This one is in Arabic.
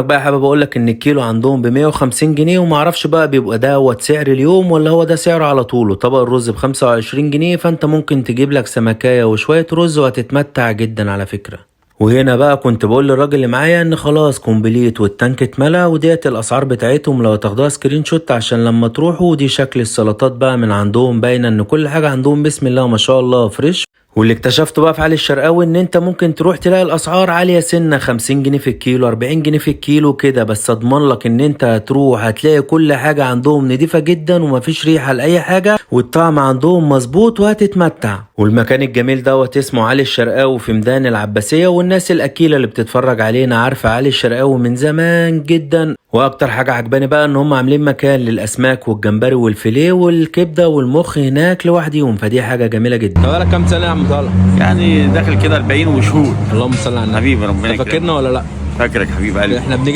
بقى حابب اقول لك ان الكيلو عندهم ب 150 جنيه، وما اعرفش بقى بيبقى دوت سعر اليوم ولا هو ده سعره على طول. وطبق الرز ب 25 جنيه، فانت ممكن تجيب لك سمكايه وشويه رز وهتتمتع جدا على فكره. وهنا بقى كنت بقول للراجل اللي معايا ان خلاص كومبليت والتانك اتملى، وديت الاسعار بتاعتهم لو تاخدوها سكرين شوت عشان لما تروحوا. دي شكل السلطات بقى من عندهم، باينه ان كل حاجه عندهم بسم الله ما شاء الله فريش. واللي اكتشفته بقى في علي الشرقاوي ان انت ممكن تروح تلاقي الاسعار عاليه سنه، 50 جنيه في الكيلو، 40 جنيه في الكيلو كده، بس اضمن لك ان انت هتروح هتلاقي كل حاجه عندهم نضيفه جدا ومفيش ريحه لاي حاجه، والطعم عندهم مظبوط وهتتمتع. والمكان الجميل دوت اسمه علي الشرقاوي في ميدان العباسيه، والناس الاكيله اللي بتتفرج علينا عارفه علي الشرقاوي من زمان جدا. واكتر حاجه عجباني بقى ان هم عاملين مكان للاسماك والجمبري والفيليه والكبده والمخ هناك لوحديهم، فدي حاجه جميله جدا. بقالك كام سنه يا عم طارق؟ يعني داخل كده 40 وشهور. اللهم صل على النبي. حبيبي ربنا فاكرنا يكرمك. ولا لا؟ فاكرك حبيب قلبي. احنا بنيجي